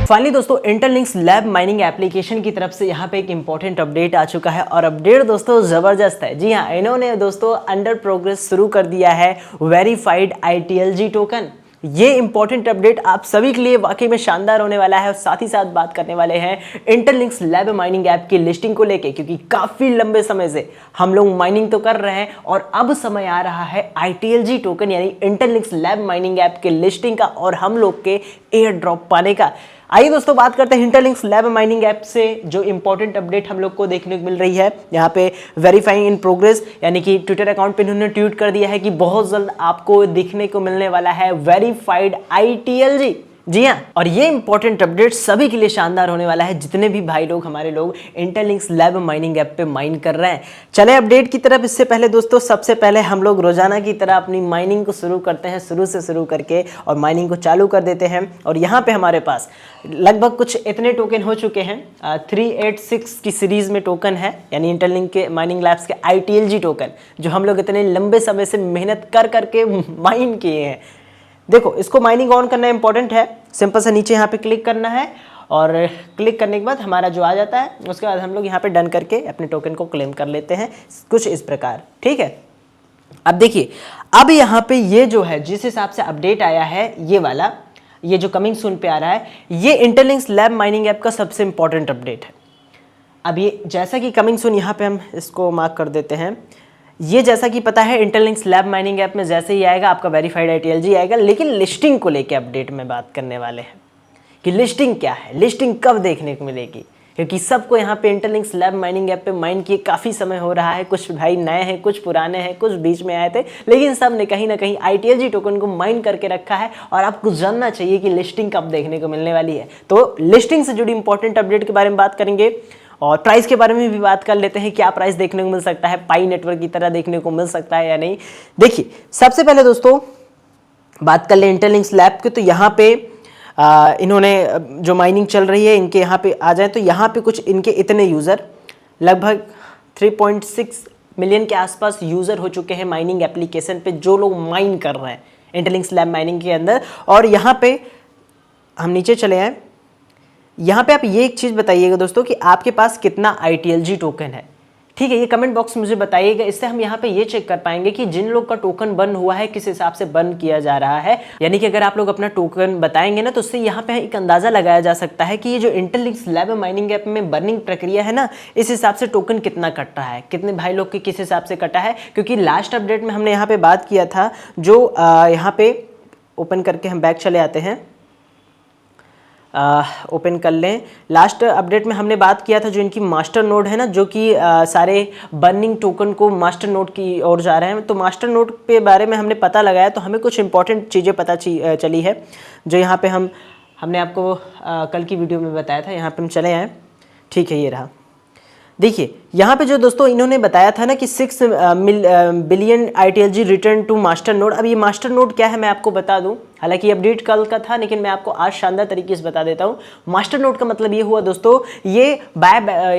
Finally दोस्तों इंटरलिंक्स lab mining application की तरफ से यहाँ पे एक इंपॉर्टेंट अपडेट आ चुका है और अपडेट दोस्तों ज़बरदस्त है। जी हाँ, इन्होंने दोस्तों अंडर प्रोग्रेस शुरू कर दिया है वेरीफाइड ITLG टोकन। ये इंपॉर्टेंट अपडेट आप सभी के लिए वाकई में शानदार होने वाला है और साथ ही साथ बात करने वाले हैं इंटरलिंक्स लैब माइनिंग ऐप की लिस्टिंग को लेके, क्योंकि काफ़ी लंबे समय से हम लोग माइनिंग तो कर रहे हैं और अब समय आ रहा है ITLG टोकन यानी इंटरलिंक्स लैब माइनिंग ऐप के लिस्टिंग का और हम लोग के एयर ड्रॉप पाने का। आइए दोस्तों बात करते हैं इंटरलिंक्स लैब माइनिंग ऐप से जो इंपॉर्टेंट अपडेट हम लोग को देखने को मिल रही है। यहाँ पे वेरीफाइंग इन प्रोग्रेस यानी कि ट्विटर अकाउंट पे उन्होंने ट्वीट कर दिया है कि बहुत जल्द आपको दिखने को मिलने वाला है वेरीफाइड ITLG। जी हाँ, और ये इंपॉर्टेंट अपडेट सभी के लिए शानदार होने वाला है जितने भी भाई लोग हमारे लोग इंटरलिंक्स लैब माइनिंग ऐप पे माइन कर रहे हैं। चले अपडेट की तरफ। इससे पहले दोस्तों सबसे पहले हम लोग रोजाना की तरह अपनी माइनिंग को शुरू करते हैं, शुरू से शुरू करके और माइनिंग को चालू कर देते हैं। और यहाँ पे हमारे पास लगभग कुछ इतने टोकन हो चुके हैं, 386 की सीरीज में टोकन है यानी इंटरलिंक के माइनिंग लैब्स के ITLG टोकन जो हम लोग इतने लंबे समय से मेहनत कर करके माइन किए हैं। देखो, इसको माइनिंग ऑन करना इंपॉर्टेंट है। सिंपल से नीचे यहाँ पे क्लिक करना है और क्लिक करने के बाद हमारा जो आ जाता है उसके बाद हम लोग यहाँ पे डन करके अपने टोकन को क्लेम कर लेते हैं कुछ इस प्रकार। ठीक है, अब देखिए, अब यहाँ पे ये जो है जिस हिसाब से अपडेट आया है ये वाला, ये जो कमिंग सून पे आ रहा है, ये इंटरलिंक्स लैब माइनिंग ऐप का सबसे इंपॉर्टेंट अपडेट है। अब ये जैसा कि कमिंग सून यहाँ पे हम इसको मार्क कर देते हैं, ये जैसा कि पता है इंटरलिंक्स लैब माइनिंग ऐप में जैसे ही आएगा आपका वेरीफाइड ITLG आएगा। लेकिन लिस्टिंग को लेके अपडेट में बात करने वाले हैं कि लिस्टिंग क्या है, लिस्टिंग कब देखने को मिलेगी, क्योंकि सबको यहाँ पे इंटरलिंक्स लैब माइनिंग ऐप पे माइन किए काफ़ी समय हो रहा है। कुछ भाई नए हैं, कुछ पुराने हैं, कुछ बीच में आए थे, लेकिन सब ने कहीं ना कहीं ITLG टोकन को माइन करके रखा है और आपको जानना चाहिए कि लिस्टिंग कब देखने को मिलने वाली है। तो लिस्टिंग से जुड़ी इंपॉर्टेंट अपडेट के बारे में बात करेंगे और प्राइस के बारे में भी बात कर लेते हैं। क्या प्राइस देखने को मिल सकता है, पाई नेटवर्क की तरह देखने को मिल सकता है या नहीं। देखिए, सबसे पहले दोस्तों बात कर ले इंटरलिंक्स लैब के, तो यहाँ पे इन्होंने जो माइनिंग चल रही है इनके यहाँ पे आ जाए तो यहाँ पे कुछ इनके इतने यूज़र लगभग 3.6 मिलियन के आसपास यूज़र हो चुके हैं माइनिंग एप्लीकेशन पे, जो लोग माइन कर रहे हैं इंटरलिंक्स लैब माइनिंग के अंदर। और यहाँ पे हम नीचे चले आए, यहाँ पे आप ये एक चीज़ बताइएगा दोस्तों कि आपके पास कितना ITLG टोकन है। ठीक है, ये कमेंट बॉक्स में मुझे बताइएगा। इससे हम यहाँ पे ये चेक कर पाएंगे कि जिन लोग का टोकन बर्न हुआ है किस हिसाब से बर्न किया जा रहा है। यानी कि अगर आप लोग अपना टोकन बताएंगे ना तो उससे यहाँ पे एक अंदाजा लगाया जा सकता है कि ये जो इंटरलिंक्स लैब माइनिंग ऐप में बर्निंग प्रक्रिया है ना, इस हिसाब से टोकन कितना कटा है, कितने भाई लोग के किस हिसाब से कटा है। क्योंकि लास्ट अपडेट में हमने यहाँ पे बात किया था, जो यहाँ पे ओपन करके हम बैक चले आते हैं, ओपन कर लें। लास्ट अपडेट में हमने बात किया था जो इनकी मास्टर नोड है ना, जो कि सारे बर्निंग टोकन को मास्टर नोड की ओर जा रहे हैं। तो मास्टर नोड के बारे में हमने पता लगाया तो हमें कुछ इंपॉर्टेंट चीज़ें पता चली है जो यहाँ पे हमने आपको कल की वीडियो में बताया था। यहाँ पे हम चले आए, ठीक है, ये रहा। देखिए, यहाँ पे जो दोस्तों इन्होंने बताया था ना कि 6 billion ITLG return to master node. अब ये मास्टर नोड क्या है मैं आपको बता दूं, हालांकि अपडेट कल का था लेकिन मैं आपको आज शानदार तरीके से बता देता हूँ। मास्टर नोड का मतलब ये हुआ दोस्तों, ये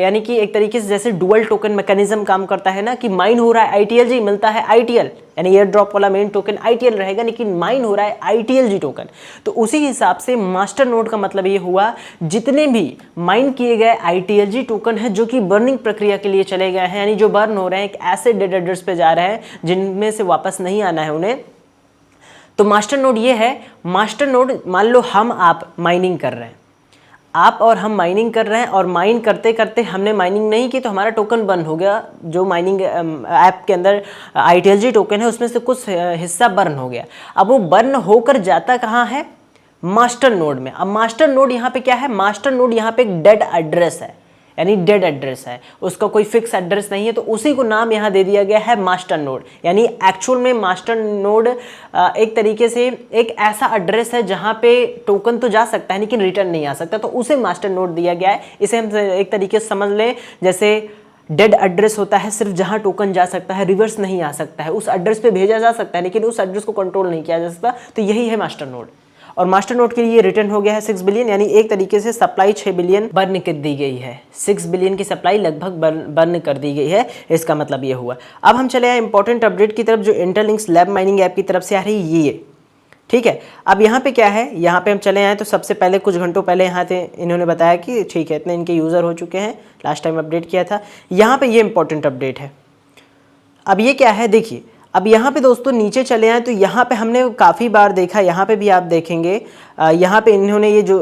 यानी कि एक तरीके से जैसे डुअल टोकन मैकेनिज्म काम करता है ना, कि माइन हो रहा है ITLG, मिलता है ITL, यानी एयर ड्रॉप वाला मेन टोकन ITL रहेगा लेकिन माइन हो रहा है ITLG टोकन। तो उसी हिसाब से मास्टर नोड का मतलब ये हुआ जितने भी माइन किए गए ITLG टोकन है जो कि बर्निंग प्रक्रिया के लिए चले गए हैं, यानी जो बर्न हो रहे हैं, एक ऐसे डेड एड्रेस पे जा रहे हैं जिनमें से वापस नहीं आना है उन्हें, तो मास्टर नोड ये है। मास्टर नोड मान लो हम आप माइनिंग कर रहे हैं, आप और हम माइनिंग कर रहे हैं और माइन करते करते हमने माइनिंग नहीं की तो हमारा टोकन बर्न हो गया। जो माइनिंग ऐप के अंदर ITLG टोकन है उसमें से कुछ हिस्सा बर्न हो गया। अब वो बर्न होकर जाता कहाँ है, मास्टर नोड में। अब मास्टर नोड यहाँ पे क्या है, मास्टर नोड यहाँ पे एक डेड एड्रेस है, यानी डेड एड्रेस है, उसका कोई फिक्स एड्रेस नहीं है, तो उसी को नाम यहाँ दे दिया गया है मास्टर नोड। यानी एक्चुअल में मास्टर नोड एक तरीके से एक ऐसा एड्रेस है जहाँ पे टोकन तो जा सकता है लेकिन रिटर्न नहीं आ सकता, तो उसे मास्टर नोड दिया गया है। इसे हम एक तरीके से समझ लें जैसे डेड एड्रेस होता है सिर्फ जहाँ टोकन जा सकता है, रिवर्स नहीं आ सकता है, उस एड्रेस पे भेजा जा सकता है लेकिन उस एड्रेस को कंट्रोल नहीं किया जा सकता, तो यही है मास्टर नोड। और मास्टर नोड के लिए रिटर्न हो गया है 6 बिलियन, यानी एक तरीके से सप्लाई 6 बिलियन बर्न कर दी गई है। 6 बिलियन की सप्लाई लगभग बर्न कर दी गई है, इसका मतलब ये हुआ। अब हम चले आए इंपॉर्टेंट अपडेट की तरफ जो इंटरलिंक्स लैब माइनिंग ऐप की तरफ से आ रही है। ठीक है। अब यहाँ पे क्या है, यहाँ पे हम चले आए तो सबसे पहले कुछ घंटों पहले यहाँ थे इन्होंने बताया कि ठीक है इतने इनके यूज़र हो चुके हैं, लास्ट टाइम अपडेट किया था। यहाँ पे ये इंपॉर्टेंट अपडेट है। अब ये क्या है देखिए, अब यहाँ पे दोस्तों नीचे चले आए तो यहाँ पे हमने काफ़ी बार देखा, यहाँ पे भी आप देखेंगे यहाँ पे इन्होंने ये जो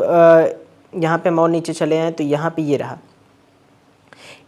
यहाँ पे हम और नीचे चले आए तो यहाँ पे ये रहा।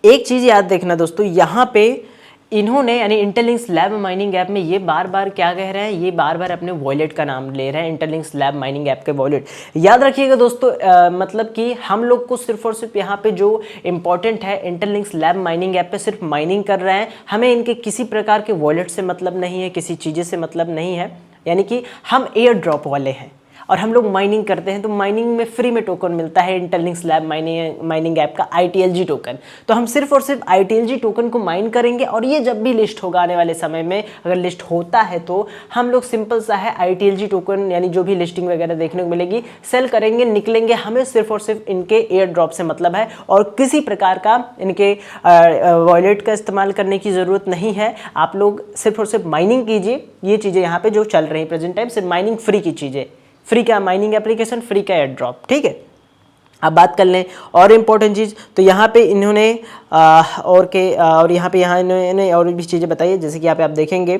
एक चीज़ याद देखना दोस्तों, यहाँ पे इन्होंने यानी इंटरलिंक्स लैब माइनिंग ऐप में ये बार बार क्या कह रहे हैं, ये बार बार अपने वॉलेट का नाम ले रहे हैं, इंटरलिंक्स लैब माइनिंग ऐप के वॉलेट। याद रखिएगा दोस्तों, मतलब कि हम लोग को सिर्फ और सिर्फ यहाँ पे जो इंपॉर्टेंट है, इंटरलिंक्स लैब माइनिंग ऐप पे सिर्फ माइनिंग कर रहे हैं, हमें इनके किसी प्रकार के वॉलेट से मतलब नहीं है, किसी चीज़ें से मतलब नहीं है। यानी कि हम एयर ड्रॉप वाले हैं और हम लोग माइनिंग करते हैं तो माइनिंग में फ्री में टोकन मिलता है इंटरलिंक्स लैब माइनिंग ऐप का ITLG टोकन। तो हम सिर्फ और सिर्फ ITLG टोकन को माइन करेंगे और ये जब भी लिस्ट होगा आने वाले समय में, अगर लिस्ट होता है तो हम लोग सिंपल सा है ITLG टोकन यानी जो भी लिस्टिंग वगैरह देखने को मिलेगी सेल करेंगे, निकलेंगे। हमें सिर्फ और सिर्फ इनके एयर ड्रॉप से मतलब है और किसी प्रकार का इनके वॉलेट का इस्तेमाल करने की ज़रूरत नहीं है। आप लोग सिर्फ और सिर्फ माइनिंग कीजिए। ये चीज़ें यहाँ पर जो चल रही हैं प्रेजेंट टाइम, सिर्फ माइनिंग फ्री की चीज़ें, फ्री का माइनिंग एप्लीकेशन, फ्री का एयर ड्रॉप। ठीक है, अब बात कर लें और इम्पोर्टेंट चीज़, तो यहाँ पे इन्होंने और यहाँ इन्होंने और भी चीज़ें बताई है, जैसे कि यहाँ पे आप देखेंगे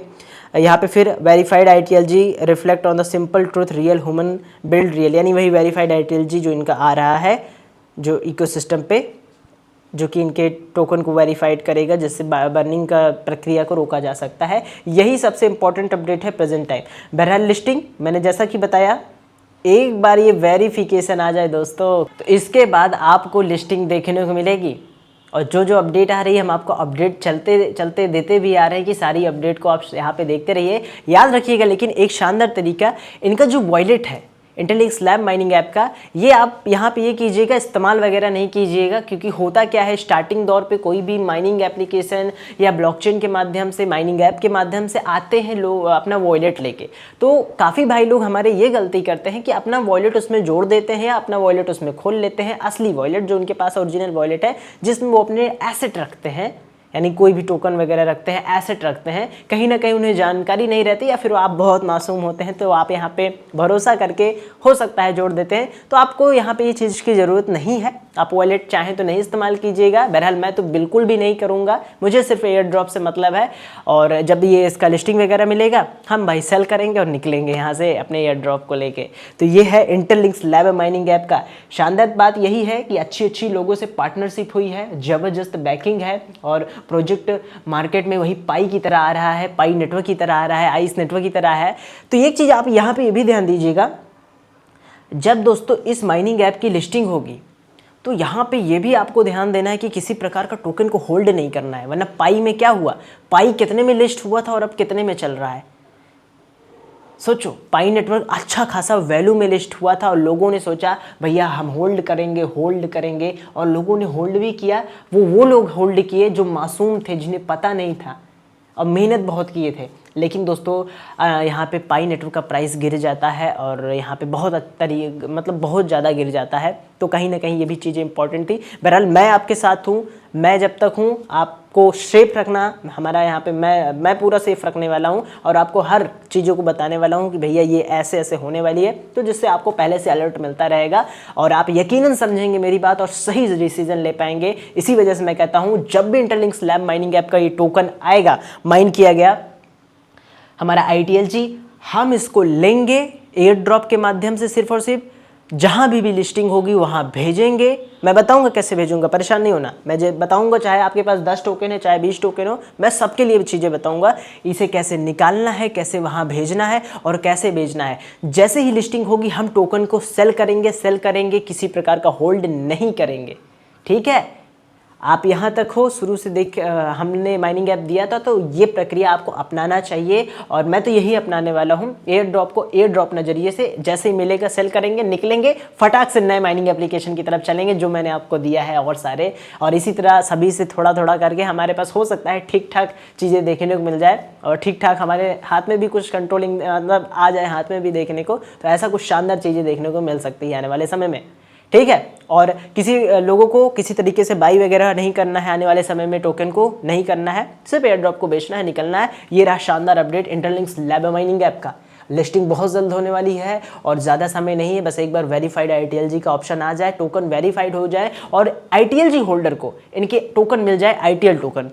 यहाँ पे फिर verified ITLG reflect on the simple truth real human build real, यानी वही वेरीफाइड ITLG जो इनका आ रहा है जो इकोसिस्टम पे, जो कि इनके टोकन को वेरीफाइड करेगा, जिससे बर्निंग का प्रक्रिया को रोका जा सकता है। यही सबसे इंपॉर्टेंट अपडेट है प्रेजेंट टाइम। बहरहाल लिस्टिंग मैंने जैसा कि बताया, एक बार ये वेरिफिकेशन आ जाए दोस्तों तो इसके बाद आपको लिस्टिंग देखने को मिलेगी। और जो जो अपडेट आ रही है हम आपको अपडेट चलते चलते देते भी आ रहे हैं कि सारी अपडेट को आप यहाँ पे देखते रहिए, याद रखिएगा। लेकिन एक शानदार तरीका, इनका जो वॉलेट है इंटरलिंक्स लैब माइनिंग ऐप का, ये आप यहाँ पे ये कीजिएगा, इस्तेमाल वगैरह नहीं कीजिएगा, क्योंकि होता क्या है स्टार्टिंग दौर पे कोई भी माइनिंग एप्लीकेशन या ब्लॉकचेन के माध्यम से, माइनिंग ऐप के माध्यम से आते हैं लोग अपना वॉलेट लेके, तो काफ़ी भाई लोग हमारे ये गलती करते हैं कि अपना वॉलेट उसमें जोड़ देते हैं या अपना वॉलेट उसमें खोल लेते हैं, असली वॉलेट जो उनके पास ओरिजिनल वॉलेट है जिसमें वो अपने एसेट रखते हैं, यानी कोई भी टोकन वगैरह रखते हैं, एसेट रखते हैं, कहीं ना कहीं उन्हें जानकारी नहीं रहती या फिर आप बहुत मासूम होते हैं तो आप यहाँ पे भरोसा करके हो सकता है जोड़ देते हैं। तो आपको यहाँ पे ये चीज़ की ज़रूरत नहीं है, आप वॉलेट चाहें तो नहीं इस्तेमाल कीजिएगा। बहरहाल मैं तो बिल्कुल भी नहीं करूँगा, मुझे सिर्फ एयर ड्रॉप से मतलब है। और जब ये इसका लिस्टिंग वगैरह मिलेगा हम भाई सेल करेंगे और निकलेंगे यहाँ से अपने एयर ड्रॉप को लेके। तो ये है इंटरलिंक्स लैब माइनिंग ऐप का। शानदार बात यही है कि अच्छी लोगों से पार्टनरशिप हुई है, ज़बरदस्त बैकिंग है और प्रोजेक्ट मार्केट में वही पाई की तरह आ रहा है, पाई नेटवर्क की तरह आ रहा है, आइस नेटवर्क की तरह है। तो एक चीज़ आप यहाँ पे ये भी ध्यान दीजिएगा, जब दोस्तों इस माइनिंग ऐप की लिस्टिंग होगी तो यहाँ पे ये भी आपको ध्यान देना है कि किसी प्रकार का टोकन को होल्ड नहीं करना है, वरना पाई में क्या हुआ, पाई कितने में लिस्ट हुआ था और अब कितने में चल रहा है। सोचो, पाई नेटवर्क अच्छा खासा वैल्यू में लिस्ट हुआ था और लोगों ने सोचा भैया हम होल्ड करेंगे और लोगों ने होल्ड भी किया। वो लोग होल्ड किए जो मासूम थे, जिन्हें पता नहीं था और मेहनत बहुत किए थे। लेकिन दोस्तों यहाँ पे पाई नेटवर्क का प्राइस गिर जाता है और यहाँ पे बहुत ज़्यादा गिर जाता है। तो कहीं ना कहीं ये भी चीज़ें इंपॉर्टेंट थी। बहरहाल मैं आपके साथ हूँ, मैं जब तक हूँ आपको सेफ रखना, हमारा यहाँ पे मैं पूरा सेफ रखने वाला हूँ और आपको हर चीज़ों को बताने वाला हूँ कि भैया ये ऐसे ऐसे होने वाली है, तो जिससे आपको पहले से अलर्ट मिलता रहेगा और आप यकीनन समझेंगे मेरी बात और सही डिसीजन ले पाएंगे। इसी वजह से मैं कहता हूँ जब भी इंटरलिंक्स लैब माइनिंग ऐप का ये टोकन आएगा, माइन किया गया हमारा ITLG, हम इसको लेंगे एयर ड्रॉप के माध्यम से, सिर्फ और सिर्फ जहाँ भी लिस्टिंग होगी वहाँ भेजेंगे। मैं बताऊंगा कैसे भेजूंगा, परेशान नहीं होना, मैं बताऊंगा, चाहे आपके पास 10 टोकन है चाहे 20 टोकन हो, मैं सबके लिए चीज़ें बताऊंगा। इसे कैसे निकालना है, कैसे वहाँ भेजना है और कैसे भेजना है। जैसे ही लिस्टिंग होगी हम टोकन को सेल करेंगे, किसी प्रकार का होल्ड नहीं करेंगे। ठीक है, आप यहाँ तक हो, शुरू से हमने माइनिंग ऐप दिया था तो ये प्रक्रिया आपको अपनाना चाहिए और मैं तो यही अपनाने वाला हूँ। एयर ड्रॉप को एयर ड्रॉप नज़रिए से जैसे ही मिलेगा सेल करेंगे, निकलेंगे, फटाक से नए माइनिंग एप्लीकेशन की तरफ चलेंगे जो मैंने आपको दिया है और सारे। और इसी तरह सभी से थोड़ा थोड़ा करके हमारे पास हो सकता है ठीक ठाक चीज़ें देखने को मिल जाए और ठीक ठाक हमारे हाथ में भी कुछ कंट्रोलिंग मतलब आ जाए हाथ में भी देखने को, तो ऐसा कुछ शानदार चीज़ें देखने को मिल सकती है आने वाले समय में। ठीक है, और किसी लोगों को किसी तरीके से बाई वगैरह नहीं करना है, आने वाले समय में टोकन को नहीं करना है, सिर्फ एयर ड्रॉप को बेचना है, निकलना है। ये रहा शानदार अपडेट इंटरलिंक्स लैब माइनिंग ऐप का। लिस्टिंग बहुत जल्द होने वाली है और ज़्यादा समय नहीं है, बस एक बार वेरीफाइड ITLG का ऑप्शन आ जाए, टोकन वेरीफाइड हो जाए और ITLG होल्डर को इनके टोकन मिल जाए, ITL टोकन।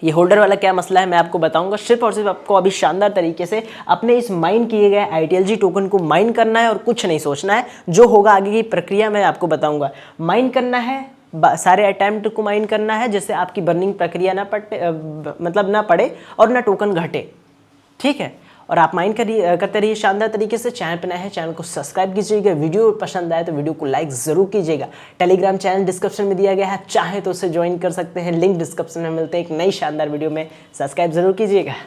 ये होल्डर वाला क्या मसला है मैं आपको बताऊंगा। सिर्फ और सिर्फ आपको अभी शानदार तरीके से अपने इस माइन किए गए ITLG टोकन को माइन करना है और कुछ नहीं सोचना है। जो होगा आगे की प्रक्रिया मैं आपको बताऊंगा। माइन करना है, सारे अटैम्प्ट को माइन करना है जिससे आपकी बर्निंग प्रक्रिया ना पड़े और ना टोकन घटे, ठीक है। और आप माइन करते रहिए शानदार तरीके से। चैनल पर नए हैं, चैनल को सब्सक्राइब कीजिएगा। वीडियो पसंद आए तो वीडियो को लाइक ज़रूर कीजिएगा। टेलीग्राम चैनल डिस्क्रिप्शन में दिया गया है, चाहे तो उसे ज्वाइन कर सकते हैं, लिंक डिस्क्रिप्शन में मिलते हैं। एक नई शानदार वीडियो में सब्सक्राइब ज़रूर कीजिएगा।